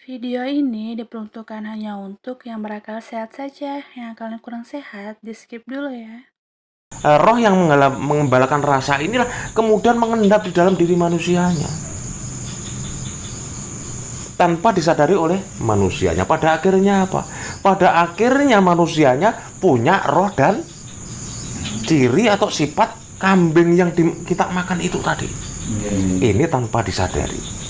Video ini diperuntukkan hanya untuk yang berakal sehat saja. Yang akalnya kurang sehat, di-skip dulu ya. Roh yang mengembalakan rasa inilah kemudian mengendap di dalam diri manusianya tanpa disadari oleh manusianya. Pada akhirnya apa? Pada akhirnya manusianya punya roh dan ciri atau sifat kambing yang kita makan itu tadi. Ini tanpa disadari.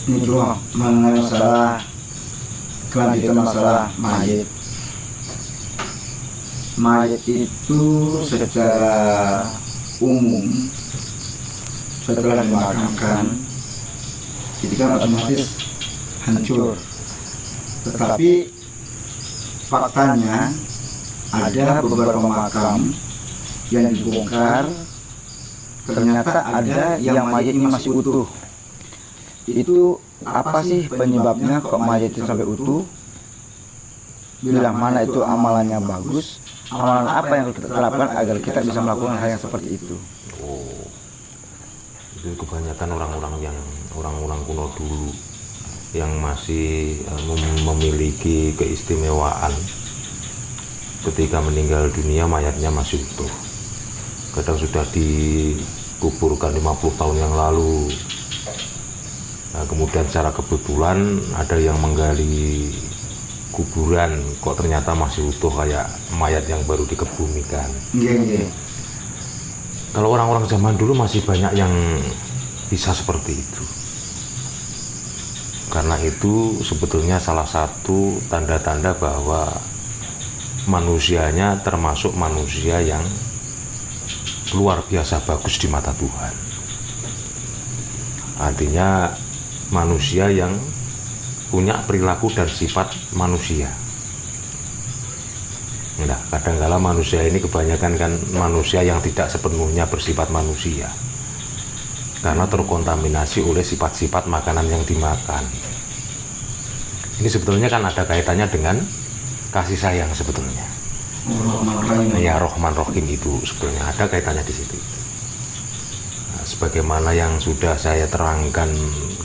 Ini dulu mengenai masalah kelanjutan masalah mayit. Mayit itu secara umum setelah dimakamkan itu kan otomatis hancur. Tetapi faktanya ada beberapa makam yang dibongkar, ternyata ada yang mayitnya masih utuh. Itu apa sih penyebabnya kok mayat itu sampai utuh? Bilang mana itu amalannya bagus, amalan apa yang kita terapkan agar kita bisa melakukan hal yang seperti itu? Oh, itu kebanyakan orang-orang kuno dulu yang masih memiliki keistimewaan ketika meninggal dunia mayatnya masih utuh. Kadang sudah dikuburkan 50 tahun yang lalu. Nah, kemudian secara kebetulan ada yang menggali kuburan, kok ternyata masih utuh kayak mayat yang baru dikebumikan. Kalau orang-orang zaman dulu masih banyak yang bisa seperti itu. Karena itu sebetulnya salah satu tanda-tanda bahwa manusianya termasuk manusia yang luar biasa bagus di mata Tuhan. Artinya manusia yang punya perilaku dan sifat manusia. Nah, kadang-kala manusia ini kebanyakan kan manusia yang tidak sepenuhnya bersifat manusia karena terkontaminasi oleh sifat-sifat makanan yang dimakan. Ini sebetulnya kan ada kaitannya dengan kasih sayang sebetulnya. Ya, Rahman Rahim itu sebetulnya ada kaitannya di situ. Sebagaimana yang sudah saya terangkan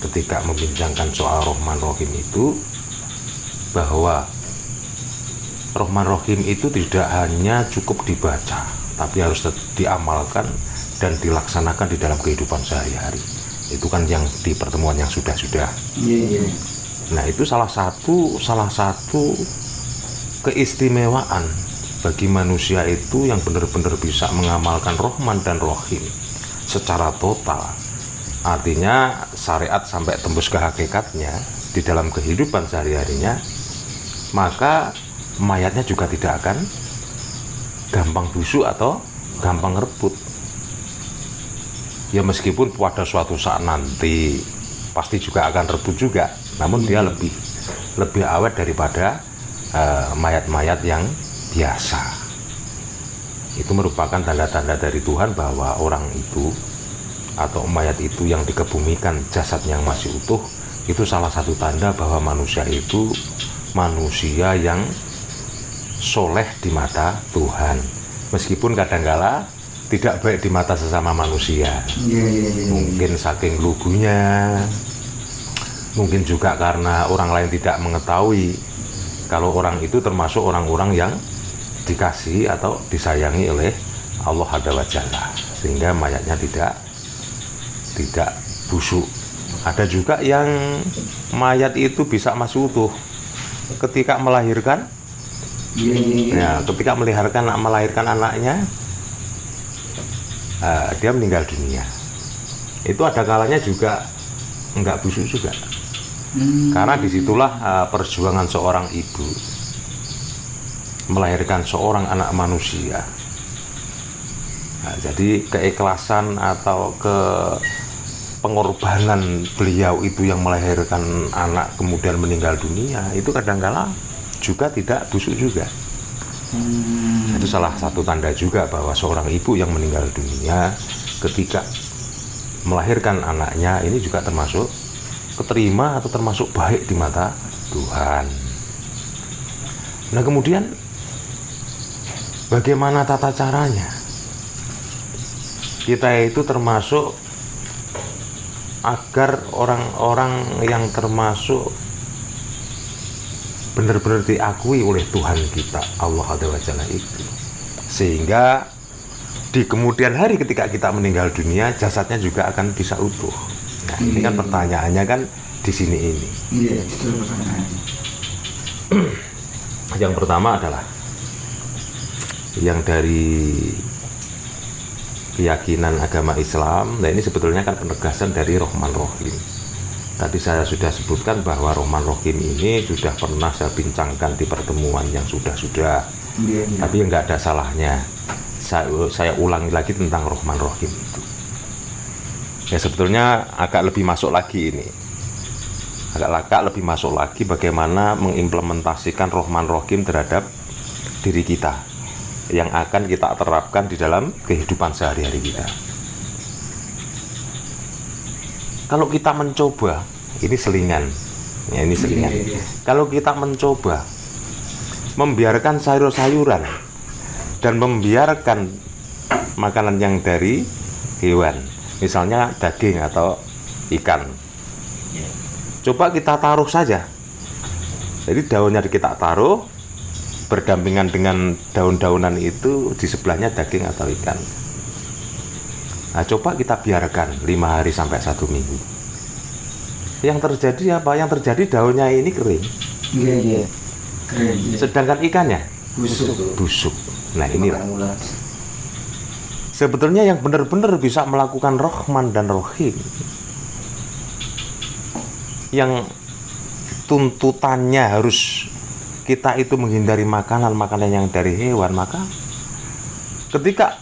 ketika membincangkan soal Rahman Rahim itu, bahwa Rahman Rahim itu tidak hanya cukup dibaca, tapi harus diamalkan dan dilaksanakan di dalam kehidupan sehari-hari. Itu kan yang di pertemuan yang sudah-sudah. Nah, itu salah satu keistimewaan bagi manusia itu yang benar-benar bisa mengamalkan Rahman dan Rahim secara total. Artinya syariat sampai tembus ke hakikatnya di dalam kehidupan sehari-harinya, maka mayatnya juga tidak akan gampang busuk atau gampang rebut. Ya, meskipun pada suatu saat nanti pasti juga akan rebut juga, namun dia lebih awet daripada mayat-mayat yang biasa. Itu merupakan tanda-tanda dari Tuhan bahwa orang itu atau mayat itu yang dikebumikan, jasad yang masih utuh, itu salah satu tanda bahwa manusia itu manusia yang soleh di mata Tuhan, meskipun kadangkala tidak baik di mata sesama manusia. Mungkin saking lugunya, mungkin juga karena orang lain tidak mengetahui kalau orang itu termasuk orang-orang yang dikasihi atau disayangi oleh Allah Azza wa Jalla, sehingga mayatnya tidak busuk. Ada juga yang mayat itu bisa masih utuh ketika melahirkan. Ya, ketika melahirkan anaknya, dia meninggal dunia. Itu ada kalanya juga enggak busuk juga. Karena disitulah perjuangan seorang ibu melahirkan seorang anak manusia. Nah, jadi keikhlasan atau pengorbanan beliau itu yang melahirkan anak kemudian meninggal dunia, itu kadangkala juga tidak busuk juga. Itu salah satu tanda juga bahwa seorang ibu yang meninggal dunia ketika melahirkan anaknya ini juga termasuk keterima atau termasuk baik di mata Tuhan. Nah, kemudian bagaimana tata caranya? kita itu termasuk agar orang-orang yang termasuk benar-benar diakui oleh Tuhan kita Allah Azza wa Jalla itu, sehingga di kemudian hari ketika kita meninggal dunia jasadnya juga akan bisa utuh. Nah, ini kan pertanyaannya kan di sini ini. Iya, itu pertanyaannya. Yang pertama adalah yang dari keyakinan agama Islam. Nah, ini sebetulnya kan penegasan dari Rahman Rahim. Tadi saya sudah sebutkan bahwa Rahman Rahim ini sudah pernah saya bincangkan di pertemuan yang sudah-sudah. Iya. Tapi nggak ada salahnya saya ulangi lagi tentang Rahman Rahim itu. Ya sebetulnya agak lebih masuk lagi ini. Agak lebih masuk lagi bagaimana mengimplementasikan Rahman Rahim terhadap diri kita yang akan kita terapkan di dalam kehidupan sehari-hari kita. Kalau kita mencoba, ini selingan, ya ini selingan. Kalau kita mencoba membiarkan sayur-sayuran dan membiarkan makanan yang dari hewan, misalnya daging atau ikan, coba kita taruh saja. Jadi daunnya kita taruh berdampingan dengan daun-daunan itu, di sebelahnya daging atau ikan. Nah, coba kita biarkan 5 hari sampai 1 minggu. Yang terjadi apa? Yang terjadi daunnya ini kering. Iya. Keren. Sedangkan ikannya busuk. Nah, inilah. Sebetulnya yang benar-benar bisa melakukan Rahman dan Rahim, yang tuntutannya harus kita itu menghindari makanan-makanan yang dari hewan, maka ketika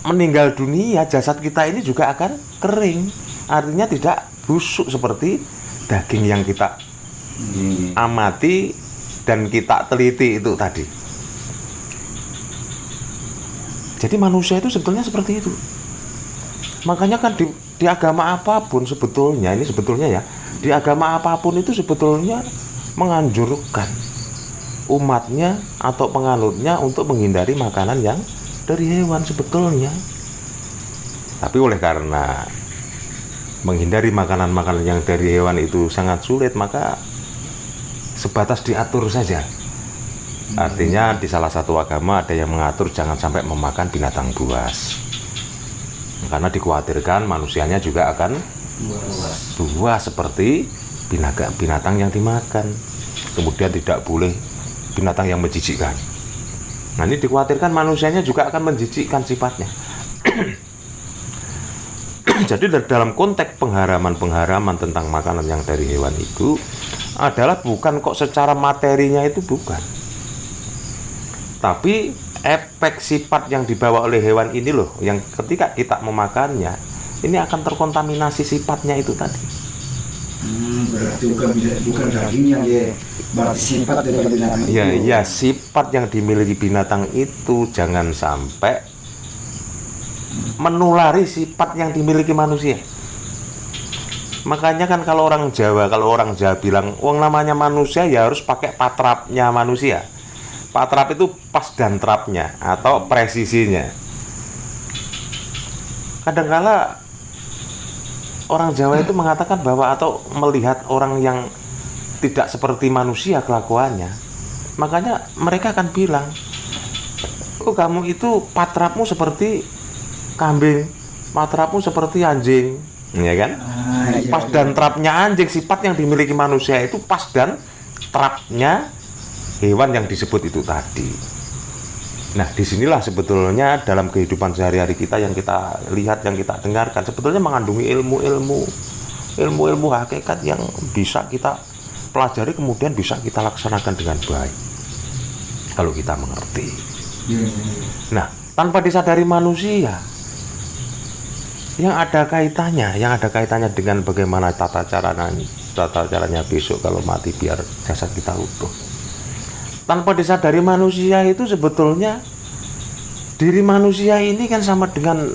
meninggal dunia jasad kita ini juga akan kering, artinya tidak busuk seperti daging yang kita amati dan kita teliti itu tadi. Jadi manusia itu sebetulnya seperti itu. Makanya kan di agama apapun sebetulnya, ini sebetulnya ya, di agama apapun itu sebetulnya menganjurkan umatnya atau penganutnya untuk menghindari makanan yang dari hewan sebetulnya. Tapi oleh karena menghindari makanan-makanan yang dari hewan itu sangat sulit, maka sebatas diatur saja. Artinya di salah satu agama ada yang mengatur jangan sampai memakan binatang buas, karena dikhawatirkan manusianya juga akan buas seperti binatang yang dimakan. Kemudian tidak boleh binatang yang menjijikkan. Nah, ini dikhawatirkan manusianya juga akan menjijikkan sifatnya. Jadi dalam konteks pengharaman tentang makanan yang dari hewan itu adalah bukan kok secara materinya itu bukan, tapi efek sifat yang dibawa oleh hewan ini loh, yang ketika kita memakannya ini akan terkontaminasi sifatnya itu tadi. Berarti bukan dagingnya ya, berarti sifat dari binatang itu. Ya, sifat yang dimiliki binatang itu jangan sampai menulari sifat yang dimiliki manusia. Makanya kan kalau orang Jawa bilang, wong namanya manusia ya harus pakai patrapnya manusia. Patrap itu pas dan trapnya atau presisinya. Kadangkala orang Jawa itu mengatakan bahwa atau melihat orang yang tidak seperti manusia kelakuannya, makanya mereka akan bilang, oh kamu itu patrapmu seperti kambing, patrapmu seperti anjing, ya kan? Pas dan trapnya anjing, sifat yang dimiliki manusia itu pas dan trapnya hewan yang disebut itu tadi. Nah, disinilah sebetulnya dalam kehidupan sehari-hari kita yang kita lihat, yang kita dengarkan, sebetulnya mengandungi ilmu-ilmu hakikat yang bisa kita pelajari, kemudian bisa kita laksanakan dengan baik kalau kita mengerti. Nah, tanpa disadari manusia, yang ada kaitannya dengan bagaimana tata caranya besok kalau mati biar jasad kita utuh. Tanpa disadari manusia itu sebetulnya diri manusia ini kan sama dengan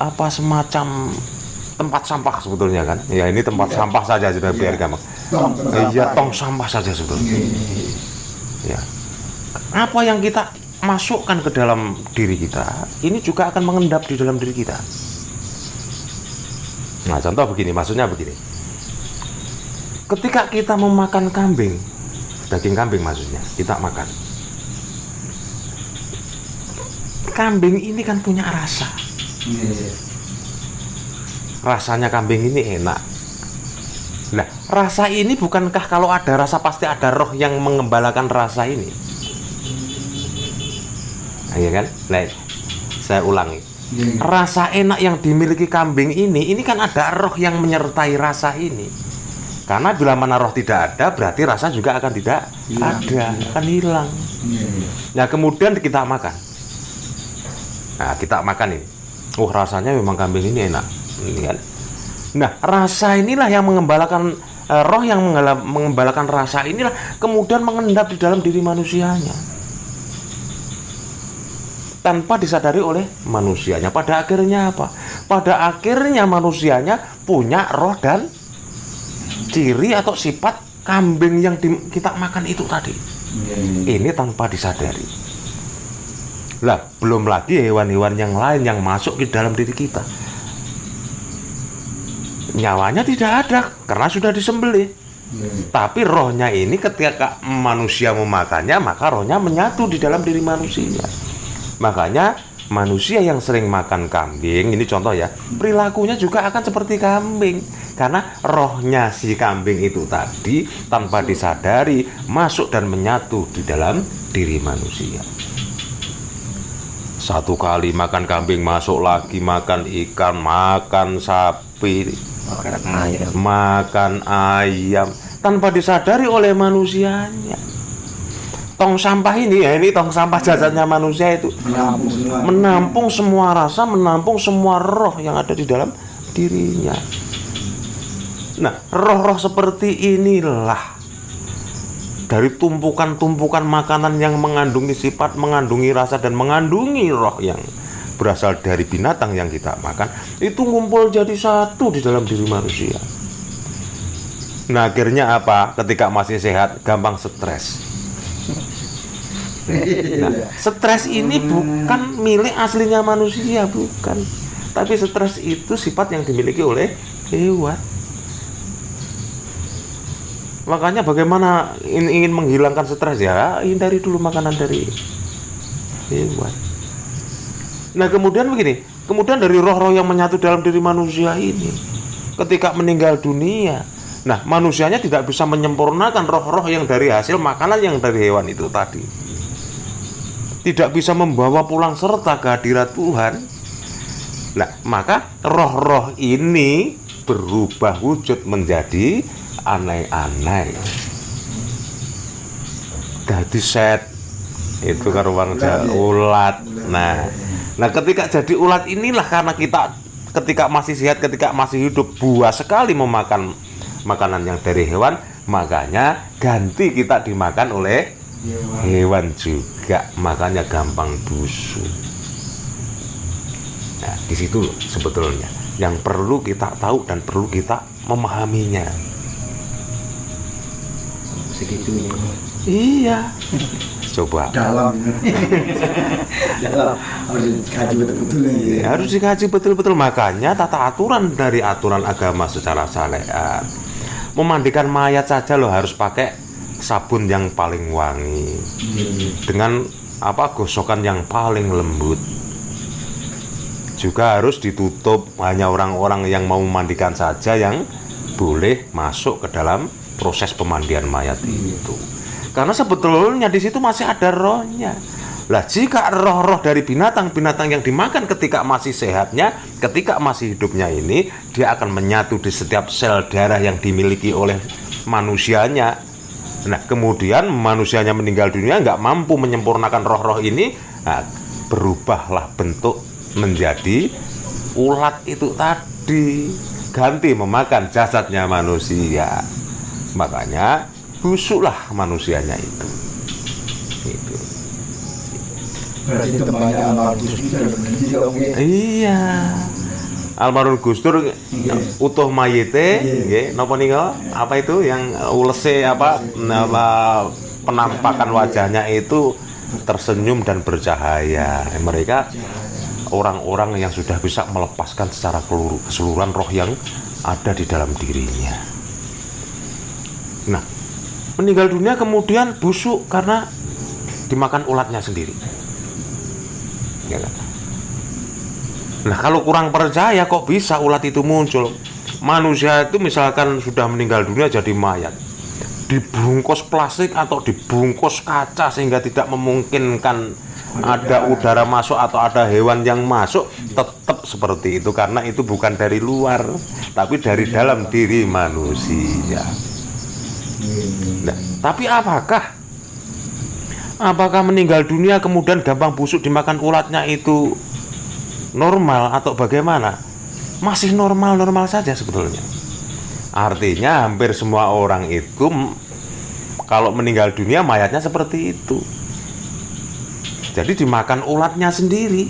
apa, semacam tempat sampah sebetulnya kan. Ya ini tempat sampah saja sudah biar gampang. Iya, tong sampah saja sebetulnya. Ya. Apa yang kita masukkan ke dalam diri kita, ini juga akan mengendap di dalam diri kita. Nah, contoh begini, maksudnya begini. Ketika kita memakan kambing, daging kambing maksudnya, kita makan. Kambing ini kan punya rasa. Rasanya kambing ini enak. Nah, rasa ini bukankah kalau ada rasa pasti ada roh yang mengembalakan rasa ini? Nah, iya kan? Nah, saya ulangi. Rasa enak yang dimiliki kambing ini kan ada roh yang menyertai rasa ini. Karena bila mana roh tidak ada, berarti rasa juga akan tidak ada, akan hilang. Nah, kemudian kita makan. Nah, kita makan ini. Oh, rasanya memang kambing ini enak. Ini kan. Nah, rasa inilah yang mengembalakan roh yang mengembalakan rasa inilah kemudian mengendap di dalam diri manusianya. Tanpa disadari oleh manusianya. Pada akhirnya apa? Pada akhirnya manusianya punya roh dan ciri atau sifat kambing yang kita makan itu tadi. Ini tanpa disadari. Lah, belum lagi hewan-hewan yang lain yang masuk ke dalam diri kita. Nyawanya tidak ada karena sudah disembelih. Tapi rohnya ini ketika manusia memakannya, maka rohnya menyatu di dalam diri manusia. Makanya manusia yang sering makan kambing, ini contoh ya, perilakunya juga akan seperti kambing. Karena rohnya si kambing itu tadi tanpa disadari masuk dan menyatu di dalam diri manusia. Satu kali makan kambing, masuk lagi makan ikan, makan sapi, makan ayam, tanpa disadari oleh manusianya. Tong sampah ini ya, ini tong sampah jasadnya manusia itu menampung semua rasa, menampung semua roh yang ada di dalam dirinya. Nah, roh-roh seperti inilah dari tumpukan-tumpukan makanan yang mengandungi sifat, mengandungi rasa, dan mengandungi roh yang berasal dari binatang yang kita makan, itu ngumpul jadi satu di dalam diri manusia. Nah, akhirnya apa? Ketika masih sehat, gampang stres. Nah, stres ini bukan milik aslinya manusia, bukan. Tapi stres itu sifat yang dimiliki oleh hewan. Makanya bagaimana ingin menghilangkan stres ya, hindari dulu makanan dari hewan. Nah, kemudian begini, kemudian dari roh-roh yang menyatu dalam diri manusia ini, ketika meninggal dunia, nah manusianya tidak bisa menyempurnakan roh-roh yang dari hasil makanan yang dari hewan itu tadi. Tidak bisa membawa pulang serta kehadirat Tuhan. Nah, maka roh-roh ini berubah wujud menjadi aneh-aneh. Dadi set itu karo bangsa ulat. Nah, ketika jadi ulat inilah karena kita ketika masih sehat, ketika masih hidup buas sekali memakan makanan yang dari hewan, makanya ganti kita dimakan oleh hewan juga, makanya gampang busuk. Nah, di situ sebetulnya yang perlu kita tahu dan perlu kita memahaminya. Segitunya. Iya. Coba. Dalam. Dalam harus dikaji betul-betul ya. Harus dikaji betul-betul, makanya tata aturan dari aturan agama secara syariat. Memandikan mayat saja loh harus pakai sabun yang paling wangi. Dengan gosokan yang paling lembut. Juga harus ditutup, hanya orang-orang yang mau memandikan saja yang boleh masuk ke dalam proses pemandian mayat itu. Karena sebetulnya di situ masih ada rohnya. Lah, jika roh-roh dari binatang-binatang yang dimakan ketika masih sehatnya, ketika masih hidupnya ini, dia akan menyatu di setiap sel darah yang dimiliki oleh manusianya. Nah, kemudian manusianya meninggal dunia, nggak mampu menyempurnakan roh-roh ini, nah, berubahlah bentuk menjadi ulat itu tadi, ganti memakan jasadnya manusia. Makanya busuklah manusianya itu. Berarti temannya almarhum Gus Dur juga. Iya. Almarhum Gus Dur utuh mayite, nggih, napa nika? Apa itu yang ulese penampakan wajahnya itu tersenyum dan bercahaya. Mereka orang-orang yang sudah bisa melepaskan secara keseluruhan roh yang ada di dalam dirinya. Nah, meninggal dunia kemudian busuk karena dimakan ulatnya sendiri. Ya kan? Nah, kalau kurang percaya kok bisa ulat itu muncul? Manusia itu misalkan sudah meninggal dunia jadi mayat, dibungkus plastik atau dibungkus kaca sehingga tidak memungkinkan ada udara masuk atau ada hewan yang masuk, tetap seperti itu karena itu bukan dari luar tapi dari dalam diri manusia. Nah, tapi apakah meninggal dunia kemudian gampang busuk dimakan ulatnya itu normal atau bagaimana? Masih normal-normal saja sebetulnya. Artinya hampir semua orang itu kalau meninggal dunia mayatnya seperti itu. Jadi dimakan ulatnya sendiri.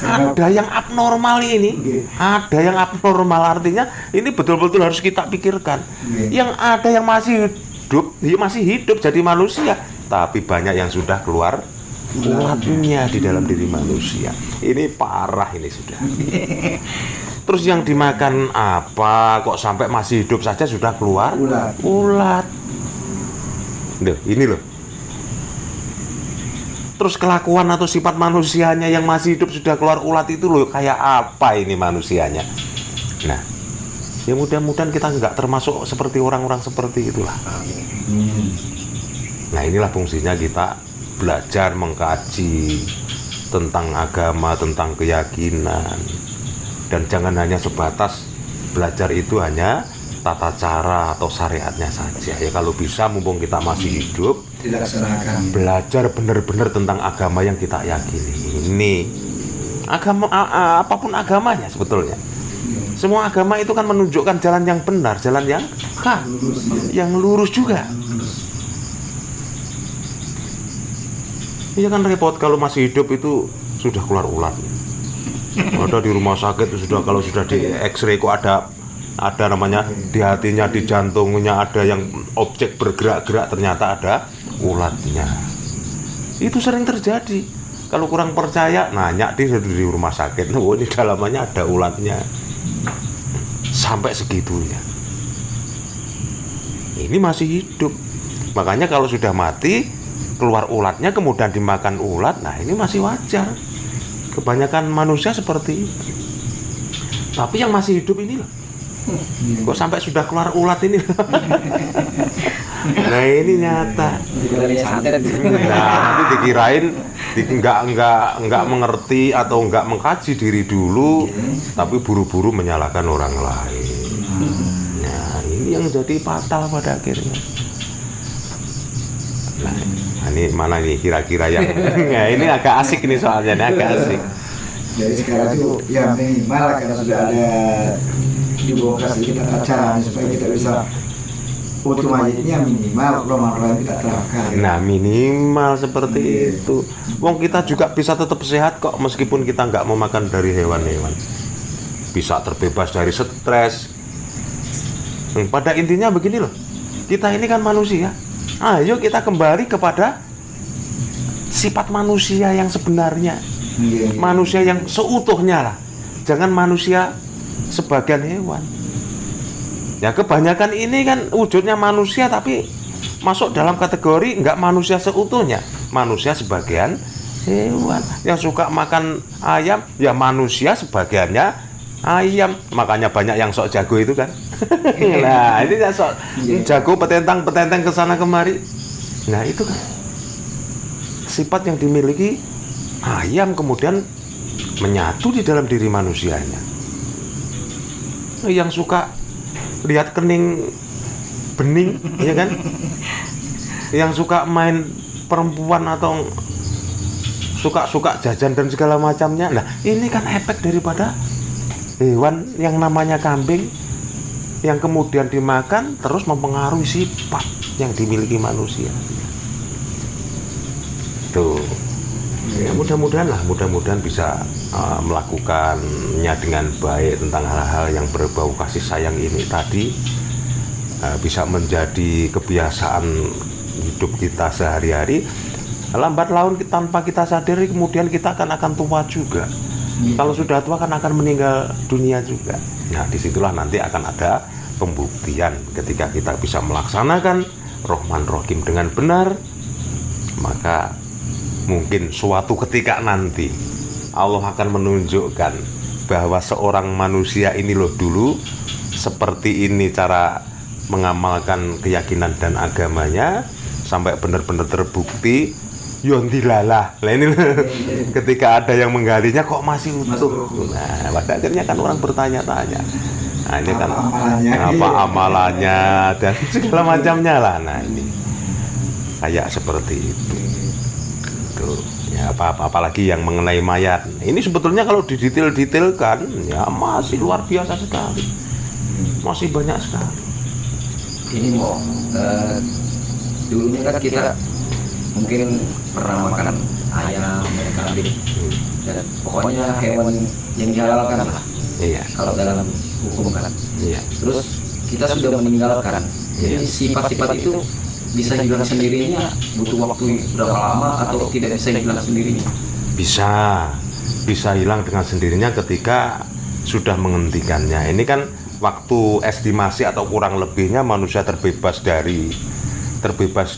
Ada yang abnormal ini, ada yang abnormal, artinya ini betul-betul harus kita pikirkan. Yang ada yang masih hidup jadi manusia, tapi banyak yang sudah keluar ulatnya di dalam diri manusia. Ini parah ini sudah. Terus yang dimakan apa kok sampai masih hidup saja sudah keluar ulat. Loh, ini loh. Terus kelakuan atau sifat manusianya yang masih hidup sudah keluar ulat itu loh, kayak apa ini manusianya? Nah, ya mudah-mudahan kita nggak termasuk seperti orang-orang seperti itulah. Nah, inilah fungsinya kita belajar mengkaji tentang agama, tentang keyakinan. Dan jangan hanya sebatas belajar itu hanya tata cara atau syariatnya saja. Ya kalau bisa mumpung kita masih hidup, dilaksanakan. Belajar benar-benar tentang agama yang kita yakini. Ini agama apapun agamanya sebetulnya. Semua agama itu kan menunjukkan jalan yang benar, jalan yang yang lurus juga. Iya kan repot kalau masih hidup itu sudah keluar ulat. Ada di rumah sakit itu sudah, kalau sudah di X-ray kok ada namanya di hatinya, di jantungnya ada yang objek bergerak-gerak, ternyata ada ulatnya. Itu sering terjadi. Kalau kurang percaya, nanya di rumah sakit, oh di dalamnya ada ulatnya. Sampai segitunya. Ini masih hidup. Makanya kalau sudah mati, keluar ulatnya kemudian dimakan ulat, nah ini masih wajar. Kebanyakan manusia seperti itu. Tapi yang masih hidup ini loh, kok sampai sudah keluar ulat ini. Nah ini nyata. Nah nanti dikirain nggak mengerti atau nggak mengkaji diri dulu, tapi buru-buru menyalahkan orang lain. Nah ini yang jadi fatal pada akhirnya. Nah ini mana nih kira-kira yang nah, ini agak asik nih soalnya, ini agak asik. Jadi sekarang itu ya minimal karena sudah ada dibongkar sedikit tata cara supaya kita bisa utuh mayatnya, minimal roman kita terangkan. Nah minimal seperti itu. Wong kita juga bisa tetap sehat kok meskipun kita nggak mau makan dari hewan-hewan. Bisa terbebas dari stres. Pada intinya begini loh, kita ini kan manusia. Ayo kita kembali kepada sifat manusia yang sebenarnya, manusia yang seutuhnya lah. Jangan manusia sebagian hewan. Ya kebanyakan ini kan wujudnya manusia tapi masuk dalam kategori nggak manusia seutuhnya, manusia sebagian hewan. Yang suka makan ayam ya manusia sebagiannya ayam, makanya banyak yang sok jago itu kan. Nah ini ya sok jago petentang kesana kemari. Nah itu kan sifat yang dimiliki ayam kemudian menyatu di dalam diri manusianya. Yang suka lihat kening bening, ya kan? Yang suka main perempuan atau suka jajan dan segala macamnya. Nah, ini kan efek daripada hewan yang namanya kambing yang kemudian dimakan terus mempengaruhi sifat yang dimiliki manusia. Tuh. Ya, mudah-mudahan bisa melakukannya dengan baik tentang hal-hal yang berbau kasih sayang ini tadi, bisa menjadi kebiasaan hidup kita sehari-hari, lambat laun tanpa kita sadari kemudian kita akan tua juga. Kalau sudah tua kan akan meninggal dunia juga. Nah, disitulah nanti akan ada pembuktian ketika kita bisa melaksanakan Rahman Rahim dengan benar, maka mungkin suatu ketika nanti Allah akan menunjukkan bahwa seorang manusia ini loh dulu seperti ini cara mengamalkan keyakinan dan agamanya sampai benar-benar terbukti. Yondilalah, lah ini ketika ada yang menggalinya kok masih utuh. Nah, pada akhirnya kan orang bertanya-tanya. Nah, ini kan apa amalannya dan segala macamnya lah. Nah, ini kayak seperti itu. Tuh, ya apalagi yang mengenai mayat. Ini sebetulnya kalau didetail-detailkan ya masih luar biasa sekali. Masih banyak sekali. Ini mau dulunya kan kita mungkin pernah makan ayam dan kambing, dan pokoknya hewan yang dihalalkan lah. Iya. Kalau dalam hukum kan. Iya. Terus kita sudah meninggalkan. Jadi sifat-sifat itu bisa hilang sendirinya, butuh waktu berapa lama atau tidak bisa hilang sendirinya? Bisa hilang dengan sendirinya ketika sudah menghentikannya. Ini kan waktu estimasi atau kurang lebihnya manusia terbebas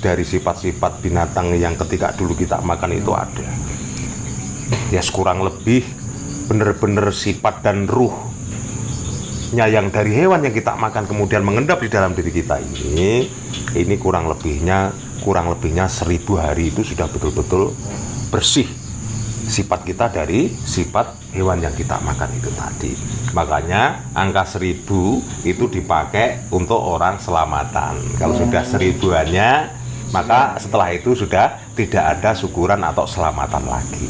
dari sifat-sifat binatang yang ketika dulu kita makan itu ada. Ya kurang lebih benar-benar sifat dan ruhnya yang dari hewan yang kita makan kemudian mengendap di dalam diri kita ini kurang lebihnya 1000 hari itu sudah betul-betul bersih sifat kita dari sifat hewan yang kita makan itu tadi. Makanya angka 1000 itu dipakai untuk orang selamatan. Kalau sudah 1000-annya, maka setelah itu sudah tidak ada syukuran atau selamatan lagi.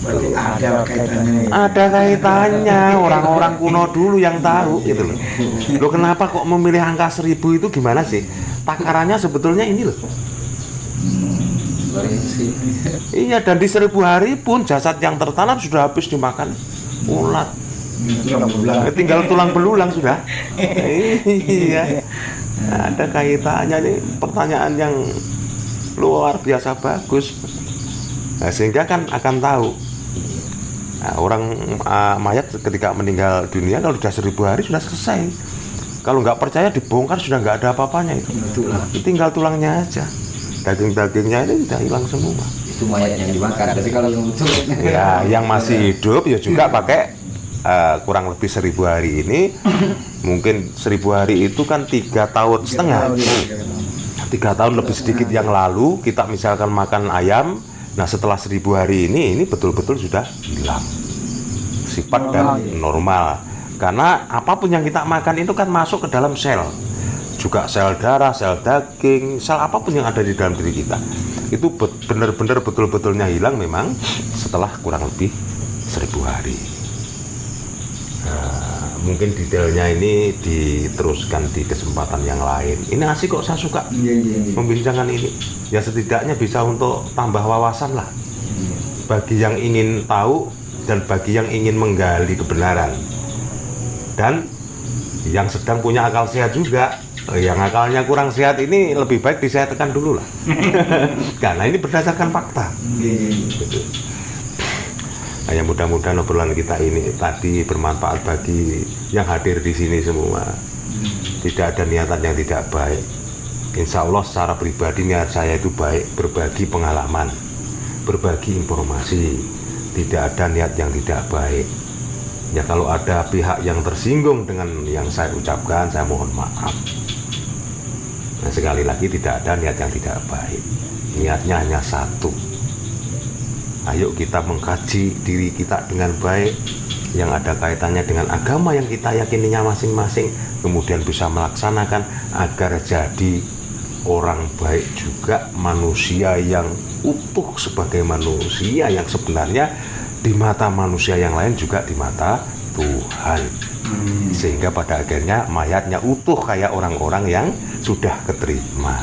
Berarti ada kaitannya. Ada kaitannya, orang-orang kuno dulu yang tahu gitu loh. Loh kenapa kok memilih angka 1000 itu gimana sih? Takarannya sebetulnya ini loh. Iya, dan di 1000 hari pun jasad yang tertanam sudah habis dimakan ulat. Tinggal tulang belulang sudah. Iya. Ada kaitannya nih, pertanyaan yang luar biasa bagus. Nah, sehingga kan akan tahu. Nah, orang mayat ketika meninggal dunia kalau sudah 1000 hari sudah selesai. Kalau nggak percaya dibongkar sudah nggak ada apa-apanya itu. Tinggal tulangnya aja. Daging-dagingnya ini sudah hilang semua. Itu mayat yang dibakar. Tapi kalau yang utuh, ya yang masih hidup ya juga pakai kurang lebih 1000 hari ini. Mungkin 1000 hari itu kan 3,5 tahun. 3 tahun lebih sedikit yang lalu kita misalkan makan ayam. Nah setelah 1000 hari ini betul-betul sudah hilang sifat dan normal. Karena apapun yang kita makan itu kan masuk ke dalam sel. Juga sel darah, sel daging, sel apapun yang ada di dalam diri kita itu benar-benar betul-betulnya hilang memang setelah kurang lebih 1000 hari. Mungkin detailnya ini diteruskan di kesempatan yang lain. Ini asik kok, saya suka membincangkan ini. Ya setidaknya bisa untuk tambah wawasan lah bagi yang ingin tahu dan bagi yang ingin menggali kebenaran, dan yang sedang punya akal sehat juga. Yang akalnya kurang sehat ini lebih baik disehatkan dulu lah. Karena ini berdasarkan fakta. Nah, ya mudah-mudahan obrolan kita ini tadi bermanfaat bagi yang hadir di sini semua. Tidak ada niatan yang tidak baik. Insya Allah secara pribadi niat saya itu baik, berbagi pengalaman, berbagi informasi. Tidak ada niat yang tidak baik. Ya kalau ada pihak yang tersinggung dengan yang saya ucapkan, saya mohon maaf. Nah sekali lagi tidak ada niat yang tidak baik. Niatnya hanya satu. Ayo kita mengkaji diri kita dengan baik, yang ada kaitannya dengan agama yang kita yakininya masing-masing, kemudian bisa melaksanakan agar jadi orang baik juga, manusia yang utuh sebagai manusia yang sebenarnya di mata manusia yang lain juga di mata Tuhan. Sehingga pada akhirnya mayatnya utuh kayak orang-orang yang sudah keterima.